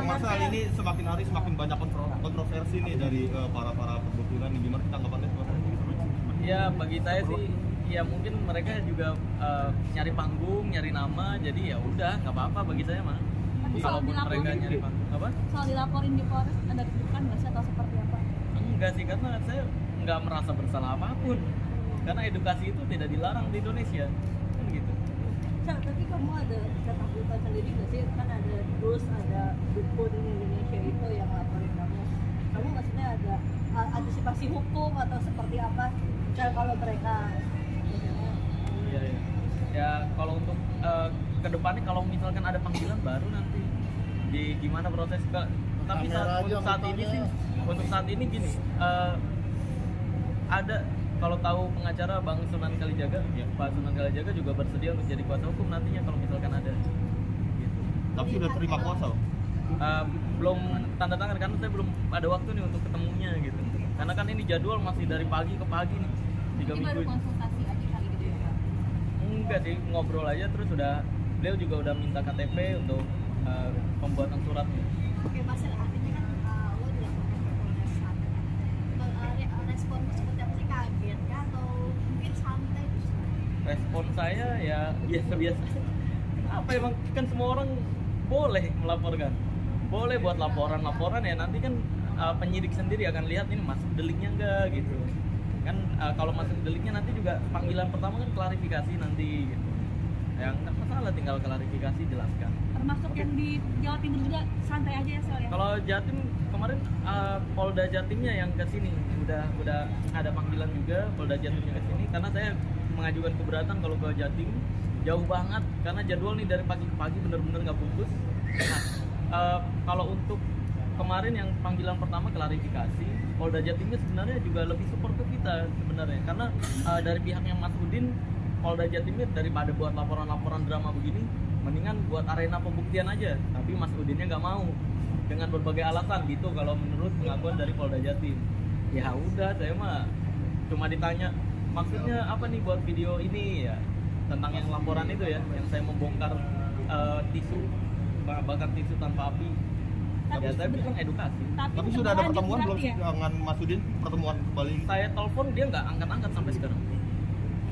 Marcel, ini semakin hari semakin banyak kontroversi nih dari para pembutuhan nih, gimana tanggapannya? Ya bagi saya sih ya mungkin mereka juga nyari panggung, nyari nama, jadi ya udah nggak apa-apa bagi saya mah. Kalaupun mereka nyari panggung apa? Soal dilaporin di Polres ada deg-degan nggak sih atau seperti apa? Enggak sih, karena saya nggak merasa bersalah apapun. Karena edukasi itu tidak dilarang di Indonesia, kan gitu. Tapi kamu ada ketakutan sendiri nggak sih? Kan ada terus ada dukun di Indonesia itu yang laporin kamu. Kamu maksudnya ada antisipasi hukum atau seperti apa? Kalau mereka Iya. Ya kalau untuk kedepannya kalau misalkan ada panggilan baru nanti gimana proses ke. Tapi untuk saat ini gini, ada kalau tahu pengacara Bang Sunan Kalijaga, ya, Pak Sunan Kalijaga juga bersedia untuk jadi kuasa hukum nantinya kalau misalkan ada. Gitu. Tapi sudah terima kuasa? Belum tanda tangan karena saya belum ada waktu nih untuk ketemunya gitu. Karena kan ini jadwal masih dari pagi ke pagi nih. 3 minggu. baru konsultasi aja kali gitu ya Pak? Enggak sih, ngobrol aja terus beliau juga udah minta KTP untuk pembuatan suratnya. Oke, Mas, artinya kan lo dilaporkan ke Polres Klaten. Responmu seperti apa sih, kaget kah atau mungkin santai? Respon saya ya biasa-biasa. Apa emang kan semua orang boleh melaporkan, boleh buat laporan ya, nanti kan penyidik sendiri akan lihat ini masuk deliknya enggak gitu kan. Kalau masuk deliknya nanti juga panggilan pertama kan klarifikasi nanti gitu. Yang nggak masalah, tinggal klarifikasi jelaskan. Termasuk yang di Jawa Timur juga santai aja ya Sel ya? Kalau Jatim kemarin Polda Jatimnya yang ke sini udah ada panggilan juga Polda Jatimnya ke sini karena saya mengajukan keberatan kalau ke Jatim jauh banget karena jadwal nih dari pagi ke pagi bener-bener nggak putus. Nah, kalau untuk kemarin yang panggilan pertama klarifikasi, Polda Jatimnya sebenarnya juga lebih support ke kita sebenarnya karena dari pihaknya Mas Udin, Polda Jatimnya daripada buat laporan-laporan drama begini, mendingan buat arena pembuktian aja. Tapi Mas Udinnya nggak mau dengan berbagai alasan gitu. Kalau menurut pengakuan dari Polda Jatim, ya udah saya mah cuma ditanya maksudnya apa nih buat video ini ya tentang yang laporan itu ya, yang saya membongkar tisu, bakar tisu tanpa api. Ya saya bilang edukasi. Tapi sudah ada pertemuan belum sih dengan Mas Udin, pertemuan kembali? Saya telepon dia nggak angkat-angkat sampai sekarang.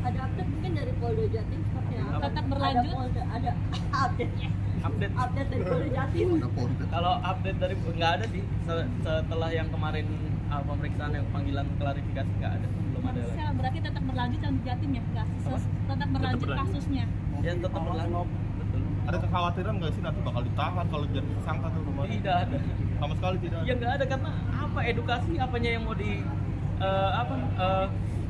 Ada update mungkin dari Polda Jatim seperti apa? Tetap berlanjut? Ada update-nya. Update dari Polda Jatim. Kalau update dari nggak ada sih. Setelah yang kemarin pemeriksaan yang panggilan klarifikasi nggak ada, belum ada lagi. Berarti tetap berlanjut yang di Jatim ya? Tetap berlanjut kasusnya? Ya tetap berlanjut. Betul. Ada kekhawatiran nggak sih nanti bakal ditahan kalau jadi tersangka tuh kemarin? Tidak ada. Sama sekali tidak ada. Ya nggak ada karena apa, edukasi apanya yang mau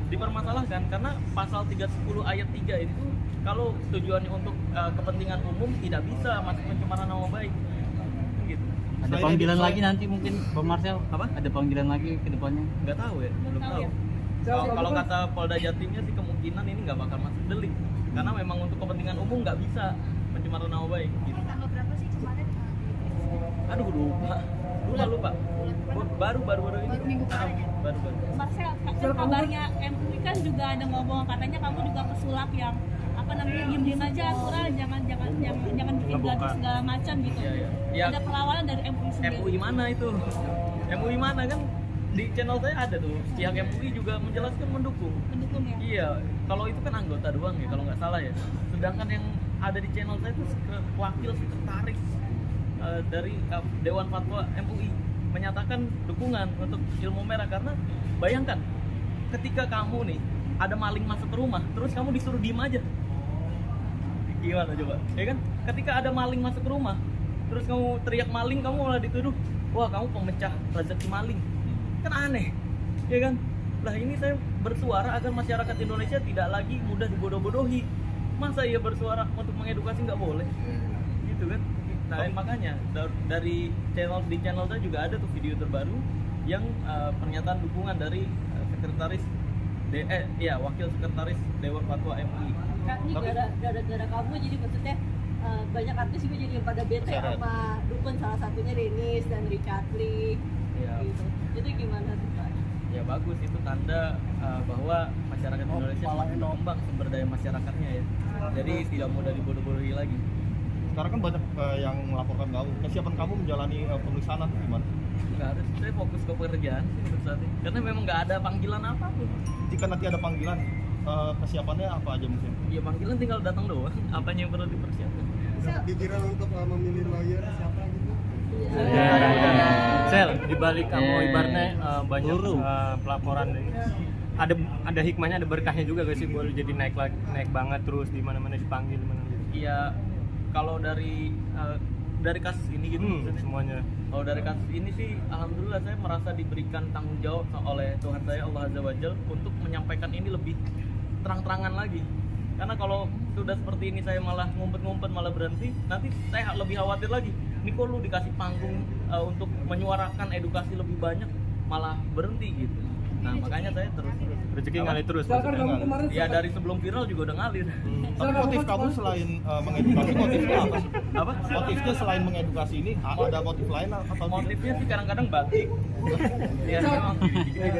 dipermasalahkan karena pasal 310 ayat 3 itu kalau tujuannya untuk kepentingan umum tidak bisa masuk pencemaran nama baik gitu. Ada panggilan lagi nanti mungkin Bang Marcel? Apa? Ada panggilan lagi ke depannya? Nggak tahu ya, belum tahu. Kalau kata Polda Jatimnya sih kemungkinan ini nggak bakal masuk delik karena memang untuk kepentingan umum nggak bisa pencemaran nama baik gitu. Tanggal berapa sih kemarin? Aduh lupa. Baru ini. Baru minggu kemarin ya? Baru. Marcel, kan kabarnya MUI kan juga ada ngomong katanya kamu juga pesulap yang apa namanya diem aja aturan, jangan bikin gaduh segala macam gitu. Iya. Ada perlawanan dari MUI sendiri. MUI mana itu? MUI mana kan di channel saya ada tuh, pihak MUI juga menjelaskan mendukung Ya? Iya, kalau itu kan anggota doang ya kalau nggak salah ya. Sedangkan yang ada di channel saya itu wakil sekretaris dari Dewan Fatwa MUI menyatakan dukungan untuk ilmu merah karena bayangkan ketika kamu nih ada maling masuk ke rumah terus kamu disuruh diem aja, gimana coba ya kan? Ketika ada maling masuk ke rumah terus kamu teriak maling, kamu malah dituduh wah kamu pemecah rezeki maling, kan aneh ya kan? Lah ini saya bersuara agar masyarakat Indonesia tidak lagi mudah dibodoh-bodohi. Masa iya bersuara untuk mengedukasi nggak boleh gitu kan? Nah makanya dari channel saya juga ada tuh video terbaru yang pernyataan dukungan dari sekretaris wakil sekretaris Dewan Fatwa MUI. Kan ini gara-gara kamu jadi maksudnya banyak artis juga jadi pada bete sama dukun, salah satunya Denis dan Richard Lee. Ya. Gitu. Itu gimana tuh Pak? Ya bagus, itu tanda bahwa masyarakat Indonesia semakin berkembang sumber daya masyarakatnya ya. Jadi tidak mudah dibodoh-bodohi lagi. sekarang kan banyak yang melaporkan kamu. Kesiapan kamu menjalani pemeriksaan nanti gimana? Nggak ada, saya fokus ke pekerjaan sih untuk saat ini. Karena memang nggak ada panggilan apapun. Jika nanti ada panggilan, kesiapannya apa aja mungkin? Ya panggilan tinggal datang doang. Apanya yang perlu dipersiapkan? Pikiran untuk memilih lawyer siapa gitu? Sel, dibalik kamu Eh, ibaratnya banyak guru. pelaporan ada hikmahnya, ada berkahnya juga gak sih boleh jadi naik banget terus di mana-mana dipanggil mana gitu. Iya, kalau dari kasus ini gitu maksudnya. Semuanya. Kalau dari kasus ini sih, alhamdulillah saya merasa diberikan tanggung jawab oleh Tuhan saya Allah Azza wa Jal untuk menyampaikan ini lebih terang-terangan lagi. Karena kalau sudah seperti ini saya malah ngumpet-ngumpet malah berhenti, nanti saya lebih khawatir lagi. Ini kok lu dikasih panggung untuk menyuarakan edukasi lebih banyak malah berhenti gitu. Nah makanya saya terus. Rezeki ngalir terus. Kan maksudnya. kamu kemarin Ya dari sebelum viral juga udah ngalir. Tapi motif kamu selain mengedukasi, motifnya apa sih? Apa? Motifnya selain mengedukasi ini, ada motif lain atau Motifnya sih kadang-kadang batik. Iya memang.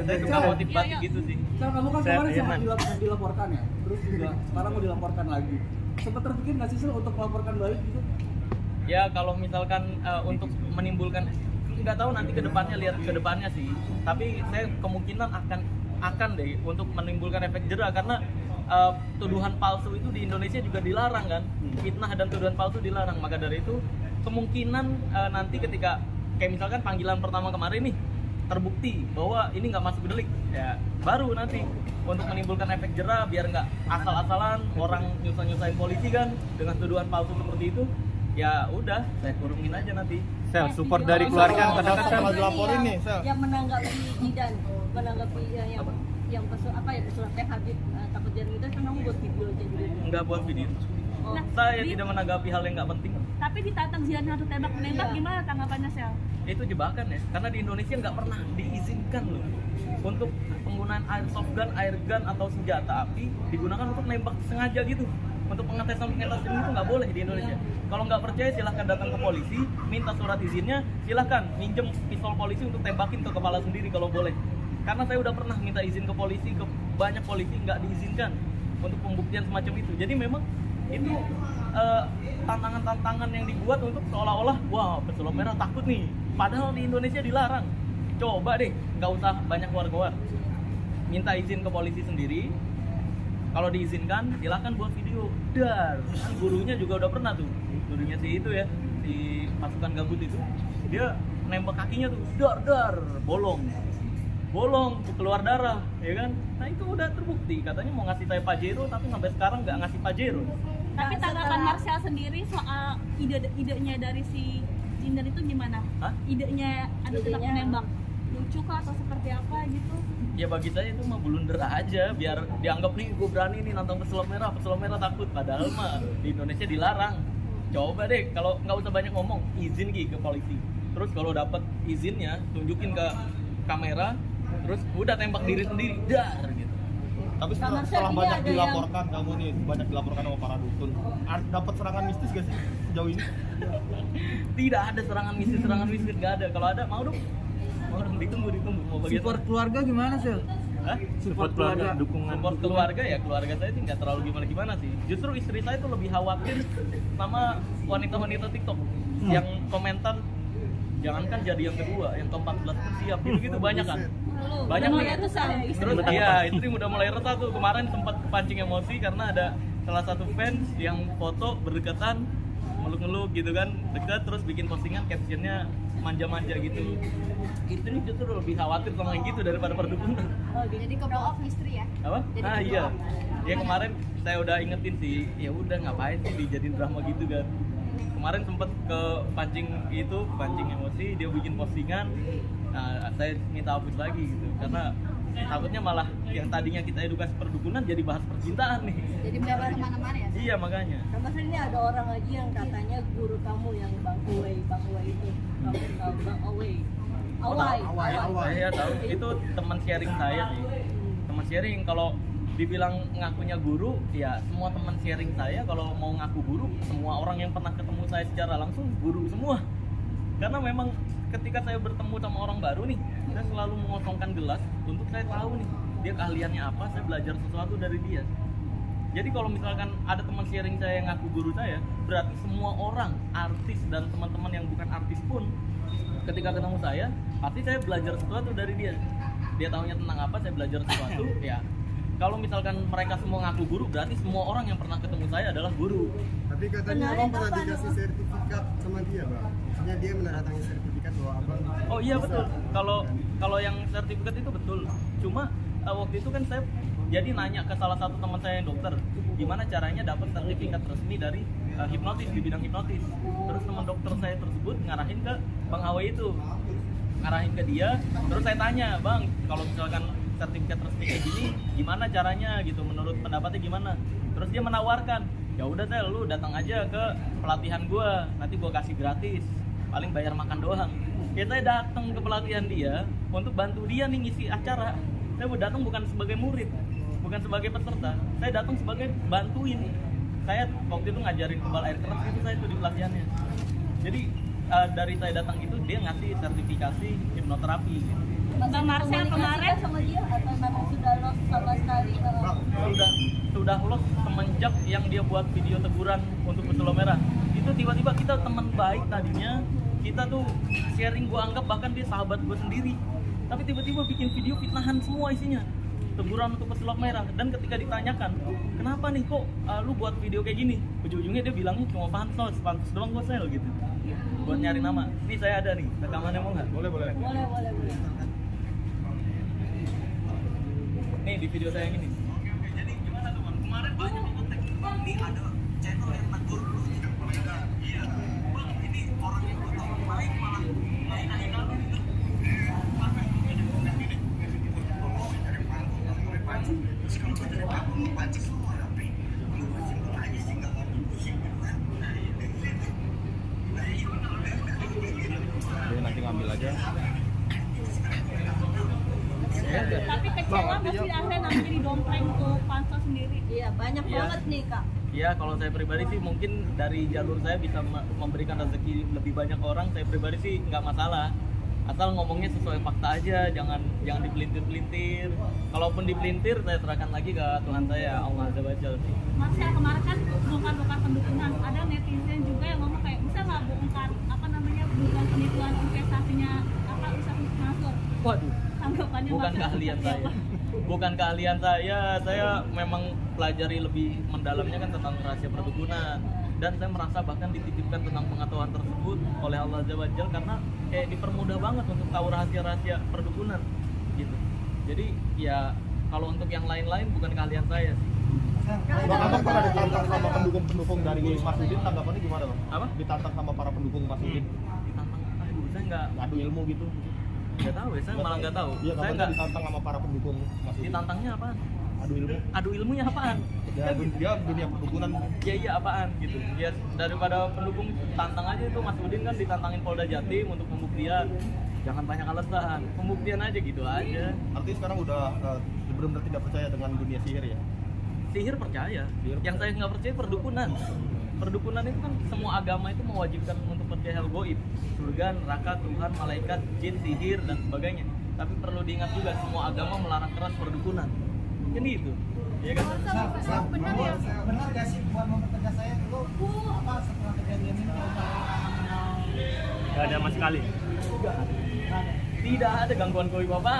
Saya suka motif batik gitu sih. Sel, kamu kan Saya kemarin sempat Firman. dilaporkan ya, terus juga sekarang mau dilaporkan lagi. Sempat terpikir nggak sih Sel untuk melaporkan balik gitu? Ya kalau misalkan untuk menimbulkan, nggak tahu nanti kedepannya, lihat kedepannya sih. Tapi saya kemungkinan akan deh untuk menimbulkan efek jera karena tuduhan palsu itu di Indonesia juga dilarang kan, fitnah dan tuduhan palsu dilarang. Maka dari itu kemungkinan nanti ketika kayak misalkan panggilan pertama kemarin nih terbukti bahwa ini nggak masuk delik, ya baru nanti untuk menimbulkan efek jera biar nggak asal-asalan orang nyusahin polisi kan dengan tuduhan palsu seperti itu. Ya udah, saya kurungin aja nanti. Sel, support dari keluarga padahal kan Kalau dilaporin nih, Sel. Yang menanggapi Jidan, menanggapi yang pesulap teh Habib takut jangan gitu kan kamu buat video aja dulu. Nggak buat video. Oh, Saya tidak menanggapi hal yang nggak penting. Tapi ditantang Zian harus tembak menembak, Iya. gimana tanggapannya Sel? Itu jebakan ya, karena di Indonesia nggak pernah diizinkan loh untuk penggunaan airsoft gun, air gun atau senjata api digunakan untuk nembak sengaja gitu. Untuk pengetesan itu nggak boleh di Indonesia. Kalau nggak percaya silahkan datang ke polisi, minta surat izinnya, silahkan minjem pistol polisi untuk tembakin ke kepala sendiri kalau boleh. Karena saya udah pernah minta izin ke polisi, ke banyak polisi nggak diizinkan untuk pembuktian semacam itu. Jadi memang itu tantangan-tantangan yang dibuat untuk seolah-olah wah pesulap merah takut nih. Padahal di Indonesia dilarang. Coba deh, nggak usah banyak keluar-keluar. Minta izin ke polisi sendiri. Kalau diizinkan, silahkan buat video. Dar, kan gurunya juga udah pernah tuh. Gurunya si itu ya, si pasukan gabut itu, dia nembak kakinya tuh, dar, bolong, keluar darah, ya kan? Nah itu udah terbukti. Katanya mau ngasih saya Pajero, tapi sampai sekarang nggak ngasih Pajero. Tapi Nah, tanggapan setelah- Marcel sendiri soal idenya dari si Jinder itu gimana? Hah? Idenya ada tembak Idenya- menembak lucu kah atau seperti apa gitu? Ya bagi saya itu mah blunder aja, biar dianggap nih gue berani nih nantang pesulap merah takut. Padahal mah di Indonesia dilarang. Coba deh, kalau nggak usah banyak ngomong, izin ke polisi. Terus kalau dapat izinnya, tunjukin ke kamera, terus udah tembak diri sendiri, dar gitu. Tapi Kamar setelah saya ini banyak ada dilaporkan kamu nih, banyak dilaporkan sama para dukun. Dapat serangan mistis gak sih sejauh ini? Tidak ada serangan mistis nggak ada. Kalau ada mau dong ditunggu mau bagian Support keluarga gimana Sel? Hah? support keluarga, dukungan. Support keluarga ya, keluarga saya sih nggak terlalu gimana sih. Justru istri saya tuh lebih khawatir sama wanita-wanita TikTok yang komentar jangankan jadi yang kedua, yang ke-14 pun siap gitu banyak kan. Banyak Udah nih. mulai resah ya, istri. Terus iya, istri udah mulai resah tuh. Kemarin sempat kepancing emosi karena ada salah satu fans yang foto berdekatan, meluk-meluk gitu kan, dekat terus bikin postingan captionnya manja-manja gitu. Itu nih justru lebih khawatir sama yang gitu daripada perdukunan. Oh, gitu. Jadi ke blow up istri ya. Apa? Jadi Ah ke iya. blow up. Ya kemarin saya udah ingetin sih, ya udah ngapain sih dijadiin drama gitu kan. Kemarin sempet ke pancing emosi, dia bikin postingan. Nah, saya minta hapus lagi gitu karena takutnya malah yang tadinya kita edukasi perdukunan jadi bahas percintaan nih. Jadi melebar kemana-mana ya. Iya makanya. Sama sekali ini ada orang lagi yang katanya guru kamu yang Bang Uwei itu. Kamu tahu Bang Uwei. Awai. Saya tahu itu teman sharing saya sih. Teman sharing kalau dibilang ngakunya guru, ya semua teman sharing saya kalau mau ngaku guru, semua orang yang pernah ketemu saya secara langsung guru semua. Karena memang ketika saya bertemu sama orang baru nih, saya selalu mengosongkan gelas untuk saya tahu nih dia keahliannya apa, saya belajar sesuatu dari dia. Jadi kalau misalkan ada teman sharing saya yang ngaku guru saya berarti semua orang, artis dan teman-teman yang bukan artis pun ketika ketemu saya, pasti saya belajar sesuatu dari dia. Dia tahunya tentang apa, saya belajar sesuatu. Ya, kalau misalkan mereka semua ngaku guru, berarti semua orang yang pernah ketemu saya adalah guru. Tapi katanya Benar, abang pernah apa dikasih dong? sertifikat sama dia, bang. Maksudnya dia menandatangani sertifikat bahwa abang. Oh iya bisa. betul. Kalau yang sertifikat itu betul. Cuma waktu itu kan saya jadi nanya ke salah satu teman saya yang dokter, gimana caranya dapat sertifikat resmi dari hipnotis di bidang hipnotis. Terus teman dokter saya tersebut ngarahin ke Bang Awe itu, ngarahin ke dia. Terus saya tanya, Bang, kalau misalkan sertifikat resmi kayak gini, gimana caranya gitu? Menurut pendapatnya gimana? Terus dia menawarkan, ya udah saya lu datang aja ke pelatihan gua, nanti gua kasih gratis, paling bayar makan doang. Ya saya datang ke pelatihan dia untuk bantu dia nih ngisi acara. Saya datang bukan sebagai murid, bukan sebagai peserta, saya datang sebagai bantuin. Saya waktu itu ngajarin kebal air keras itu saya tuh di pelatihannya. Jadi dari saya datang itu dia ngasih sertifikasi hipnoterapi. Bang Marcel kemarin sama dia atau memang sudah lost sama sekali? Sudah lost semenjak yang dia buat video teguran untuk Pesulap Merah. Itu tiba-tiba kita teman baik tadinya, kita tuh sharing, gua anggap bahkan dia sahabat gua sendiri. Tapi tiba-tiba bikin video fitnahan semua isinya, teguran untuk Pesulap Merah. Dan ketika ditanyakan, kenapa nih kok lu buat video kayak gini, ujung-ujungnya dia bilangnya cuma pansos doang gua sel gitu, buat nyari nama. Ini saya ada nih rekamannya, mau nggak? Boleh. Boleh. Nih di video saya yang ini. Jadi gimana tuh Bang? Kemarin banyak yang kontak, Bang, nih ada channel yang negur lu nih. Iya. Bang, ini orang yang gua tahu baik malah lain-lain kali gitu. Dia nanti ngambil aja. tapi kecewa nggak sih akhirnya nanti jadi dompleng tuh pansos sendiri. Iya, banyak Iya. banget nih, Kak. Iya, kalau saya pribadi sih mungkin dari jalur saya bisa memberikan rezeki lebih banyak orang. Saya pribadi sih nggak masalah, asal ngomongnya sesuai fakta aja, jangan dipelintir-pelintir. Kalaupun dipelintir, saya serahkan lagi ke Tuhan saya, Allah Azza wa Jalla sih. Marcel kemarin kan bongkar-bongkar pendukungan, ada netizen juga yang ngomong kayak bisa nggak bongkar apa namanya bukan penipuan investasinya apa Ustaz Mansur. Waduh, Tanggapannya bukan Marcel keahlian seperti saya. apa? Bukan keahlian saya memang pelajari lebih mendalamnya kan tentang rahasia perdukunan. Dan saya merasa bahkan dititipkan tentang pengetahuan tersebut oleh Allah Azza wa Jalla karena kayak dipermudah banget untuk tahu rahasia-rahasia perdukunan gitu. Jadi ya kalau untuk yang lain-lain bukan keahlian saya sih. Bang, abang pernah ditantang sama pendukung-pendukung dari Mas Udin, tanggapannya gimana, Bang? Apa? Ditantang sama para pendukung Mas Udin, Ditantang, aduh saya ngadu ilmu gitu. nggak tahu ya, saya malah nggak tahu. Iya, Saya kabarnya nggak ditantang sama para pendukung Mas Udin. ditantangnya apaan? Adu ilmu. Adu ilmunya apaan? Dia dunia perdukunan. Iya apaan gitu. Ya daripada pendukung tantang aja itu Mas Udin kan ditantangin Polda Jatim untuk pembuktian. Jangan banyak alasan, pembuktian aja gitu aja. Artinya sekarang udah benar-benar tidak percaya dengan dunia sihir ya? Sihir percaya. Sihir Yang saya nggak percaya perdukunan. Perdukunan itu kan semua agama itu mewajibkan untuk percaya hal goib, surga, neraka, Tuhan, malaikat, jin, sihir dan sebagainya. Tapi perlu diingat juga semua agama melarang keras perdukunan. Kan gitu. Ya kan? Benar ya? Benar gak sih buat mempertegas saya dulu apa setelah kejadian ini? Gak ada sama sekali. Tidak ada gangguan goib apa.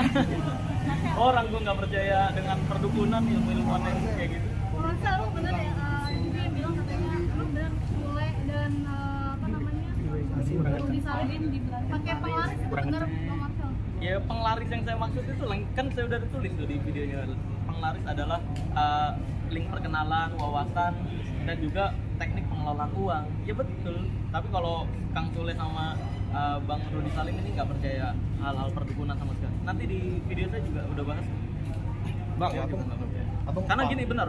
Orang gua nggak percaya dengan perdukunan, ilmu-ilmu aneh kayak gitu. Masa lu bener ya, juga yang bilang katanya lu bener bule dan apa namanya perlu disalin pakai penglaris itu bener Bang Marcel? Ya penglaris yang saya maksud itu kan saya udah tulis tuh di videonya. Penglaris adalah link perkenalan, wawasan dan juga teknik pengelolaan uang. Ya betul. Tapi kalau Kang Sule sama Bang Rudi Salim ini nggak percaya hal-hal perdukunan sama sekali. Nanti di video saya juga udah bahas. Bang, Saya juga abang- nggak percaya. abang Karena paham. gini benar.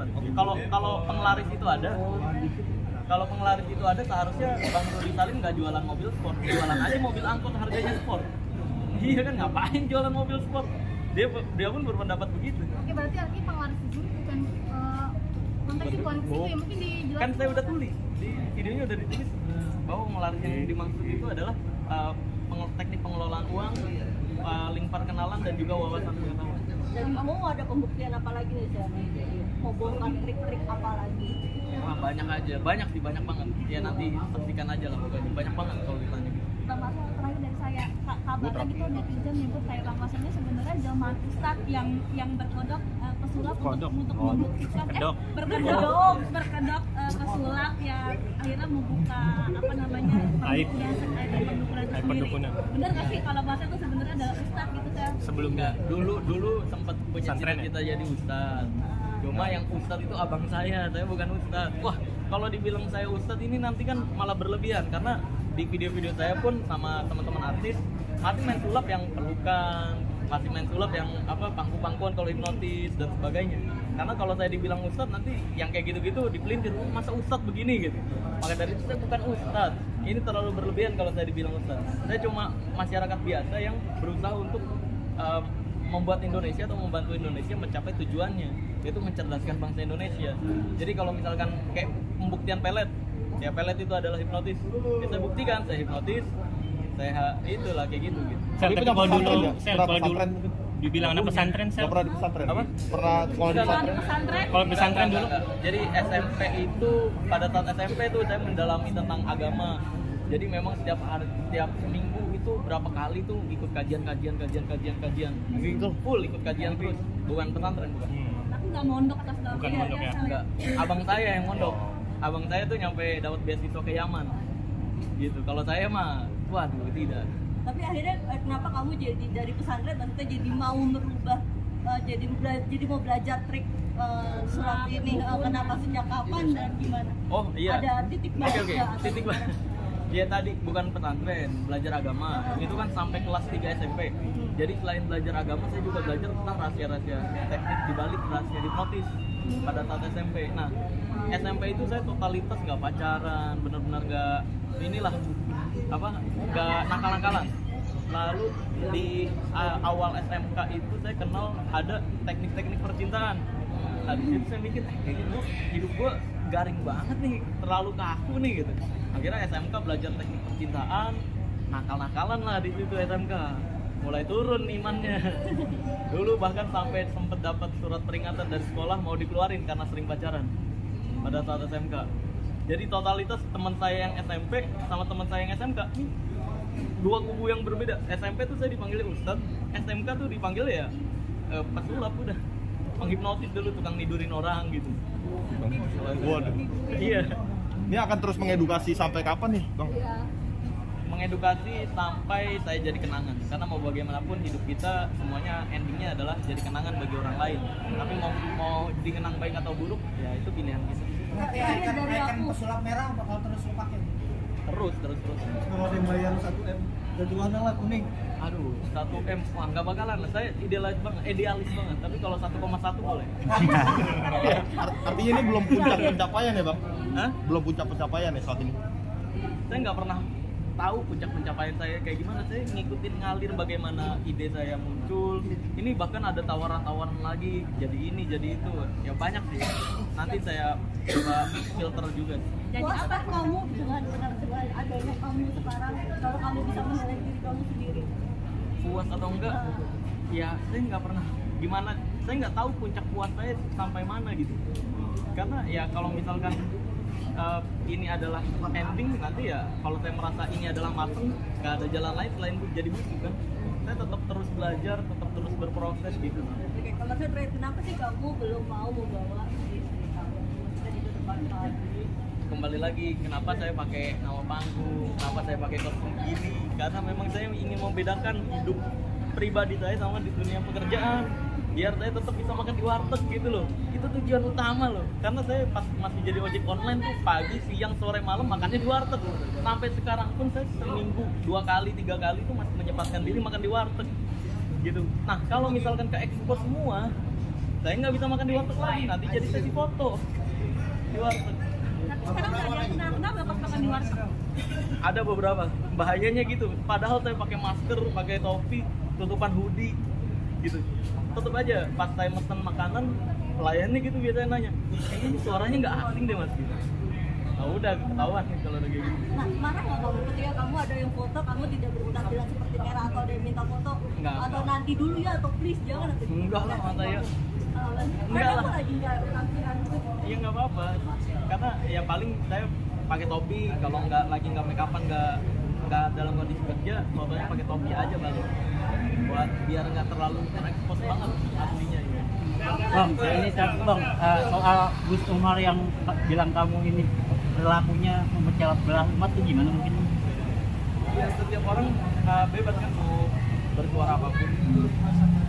Kalau penglaris itu ada, kalau penglaris itu ada seharusnya Bang Rudi Salim nggak jualan mobil sport, jualan aja mobil angkot harganya sport. Iya kan, ngapain jualan mobil sport? Dia pun berpendapat begitu. Oke, berarti artinya penglaris itu bukan konteksnya bukan ke situ ya, mungkin dijelaskan. Kan saya udah tulis di videonya udah ditulis bahwa penglaris yang dimaksud itu adalah teknik pengelolaan uang, link perkenalan dan juga wawasan pengetahuan. Dan kamu mau ada pembuktian apa lagi nih, Sel? mau bongkar trik-trik apa lagi? Wah, banyak aja, banyak sih, banyak banget. Ya nanti saksikan aja lah pokoknya. Banyak banget kalau ditanya gitu. Bang Marcel, terakhir dari saya, kabarnya gitu netizen nyebut kayak Bang Marcel ini sebenarnya jelmaan ustadz yang berkodok pesulap untuk membuktikan berkedok pesulap yang akhirnya membuka apa namanya Aib pendukunan itu sendiri. Bener nggak sih kalau Marcel itu sebenarnya adalah ustadz gitu saya? Sebelumnya dulu sempat punya cita-cita jadi ustadz. Cuma yang ustadz itu abang saya bukan ustadz. Wah, kalau dibilang saya ustadz ini nanti kan malah berlebihan karena di video-video saya pun sama teman-teman artis masih main sulap yang pelukan, masih main sulap yang apa pangku-pangkuan kalau hipnotis dan sebagainya. Karena kalau saya dibilang ustadz nanti yang kayak gitu-gitu dipelintir, masa ustadz begini gitu. Maka dari itu saya bukan ustadz. Ini terlalu berlebihan kalau saya dibilang ustadz. Saya cuma masyarakat biasa yang berusaha untuk membuat Indonesia atau membantu Indonesia mencapai tujuannya, yaitu mencerdaskan bangsa Indonesia. Jadi kalau misalkan kayak pembuktian pelet, ya pelet itu adalah hipnotis. Ya saya buktikan, saya hipnotis, saya itulah kayak gitu. Tapi kalau dulu, kalau dulu mungkin dibilang anak pesantren, nggak pernah di pesantren. Apa? Pernah sekolah di pesantren. Kalau pesantren dulu, Enggak. Jadi SMP itu pada saat SMP itu saya mendalami tentang agama. Jadi memang setiap seminggu itu berapa kali tuh ikut kajian. Itu full ikut kajian terus, bukan pesantren bukan. Tapi nggak mondok atas nama Bukan mondok ya? Enggak. Abang saya yang mondok. Abang saya tuh nyampe dapat beasiswa ke Yaman. Gitu. Kalau saya mah waduh tidak. Tapi akhirnya kenapa kamu jadi dari pesantren maksudnya jadi mau merubah jadi mau belajar trik sulap ini kenapa sejak kapan dan gimana? Oh iya. Ada titik balik Oke. nggak? Titik balik. Dia tadi bukan pesantren, belajar agama. Itu kan sampai kelas 3 SMP. Jadi selain belajar agama, saya juga belajar tentang rahasia-rahasia teknik di balik rahasia hipnotis pada saat SMP. Nah, SMP itu saya totalitas nggak pacaran, benar-benar nggak inilah nggak nakal-nakalan. Lalu di awal SMK itu saya kenal ada teknik-teknik percintaan. Nah, di situ saya mikir kayaknya hidup gue garing banget nih, terlalu kaku nih gitu. Akhirnya SMK belajar teknik percintaan, nakal-nakalan lah di situ SMK. Mulai turun imannya. Dulu bahkan sampai sempet dapat surat peringatan dari sekolah mau dikeluarin karena sering pacaran pada saat SMK. Jadi totalitas teman saya yang SMP sama teman saya yang SMK ini dua kubu yang berbeda. SMP tuh saya dipanggil ustadz, SMK tuh dipanggil ya pesulap udah. Menghipnotis dulu, tukang nidurin orang gitu. Waduh. Iya. Ini akan terus mengedukasi sampai kapan nih, Bang? Mengedukasi sampai saya jadi kenangan. Karena mau bagaimanapun hidup kita semuanya endingnya adalah jadi kenangan bagi orang lain. Tapi mau dikenang baik atau buruk ya itu pilihan kita. Berarti icon pesulap merah bakal terus dipakai. Terus. Kalau ada yang bayar 1M, jadi warna lah kuning. Aduh, 1M, wah nggak bakalan lah. Saya idealis banget. Tapi kalau 1,1 boleh. Artinya ini belum puncak pencapaian ya, Bang? Hah? Belum puncak pencapaian ya saat ini. Saya nggak pernah tahu puncak pencapaian saya kayak gimana. Saya ngikutin ngalir bagaimana ide saya muncul. Ini bahkan ada tawaran-tawaran lagi, jadi ini, jadi itu. Ya banyak sih. Nanti saya coba filter juga. Jadi Puas apa kan kamu dengan adanya kamu sekarang kalau kamu bisa menilai diri kamu sendiri? Puas atau enggak? Ya saya nggak pernah gimana. Saya nggak tahu puncak puas saya sampai mana gitu. Karena ya kalau misalkan ini adalah ending, nanti ya kalau saya merasa ini adalah mateng, nggak ada jalan lain selain jadi buku kan. Saya tetap terus belajar, tetap terus berproses gitu. Oke, kalau saya terakhir kenapa sih kamu belum mau membawa diri kamu maksudnya di depan lagi? Kembali lagi, kenapa saya pakai nama panggung, kenapa saya pakai kostum gini? Karena memang saya ingin membedakan hidup pribadi saya sama di dunia pekerjaan, biar saya tetap bisa makan di warteg gitu loh. Itu tujuan utama loh. Karena saya pas masih jadi ojek online tuh pagi, siang, sore, malam makannya di warteg. Sampai sekarang pun saya seminggu 2 kali, 3 kali tuh masih menyempatkan diri makan di warteg gitu. Nah kalau misalkan ke expose semua, saya nggak bisa makan di warteg lagi. Nanti jadi sesi foto di warteg. Tapi sekarang nggak ada yang kenapa pas makan di warteg? Ada beberapa bahayanya gitu. Padahal saya pakai masker, pakai topi, tutupan hoodie gitu. Tetep aja pas saya mesen makanan, pelayannya gitu biasanya nanya, kayaknya ini suaranya nggak asing deh mas gitu. Nah udah ketahuan nih kalau udah kayak gitu. Nah, marah nggak kamu ketika kamu ada yang foto, kamu tidak berpenampilan seperti Kera atau ada yang minta foto? Nggak. Atau nanti dulu ya, atau please jangan nanti. Enggak lah sama saya. Enggak lah. Aku lagi nggak anti. Iya nggak apa-apa, karena ya paling saya pakai topi kalau lagi nggak make upan nggak dalam kondisi kerja, fotonya pakai topi aja baru buat biar nggak terlalu terekspos banget aslinya ya. Bang, ini tadi bang, soal Gus Umar yang bilang kamu ini perilakunya memecah belah umat itu gimana mungkin? Ya setiap orang bebas kan mau bersuara apapun,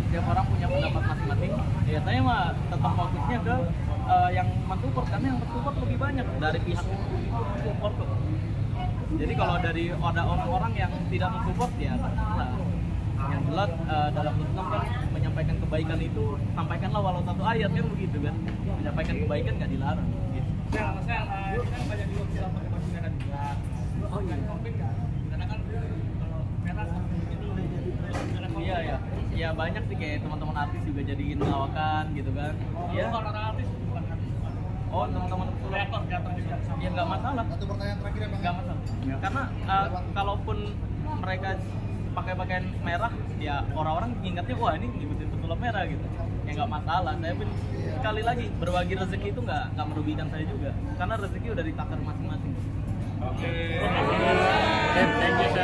setiap orang punya pendapat masing-masing. Ya saya mah tetap fokusnya ke yang mensupport, karena yang mensupport lebih banyak dari pihak support kok. Jadi kalau dari ada orang-orang yang tidak mensupport ya terserah. Yang jelas dalam Islam kan menyampaikan kebaikan itu sampaikanlah walau satu ayat kan begitu kan. Menyampaikan kebaikan nggak dilarang. Gitu. Saya kan banyak juga bilang pakai baju merah juga. Oh iya. Konflik nggak? Karena kan kalau merah itu udah jadi merah. Iya ya. Ya banyak sih kayak teman-teman artis juga jadiin lawakan gitu kan. Ya. Ya. Kalau orang artis bukan artis. Oh teman-teman Kreator juga. ya nggak masalah. Satu pertanyaan terakhir ya Bang. Nggak masalah. Karena kalaupun mereka pakai pakaian merah, ya orang-orang ingatnya wah ini ngikutin pesulap merah gitu. Ya nggak masalah. Saya pun sekali lagi berbagi rezeki itu nggak merugikan saya juga. Karena rezeki udah ditakar masing-masing. Oke. Thank you.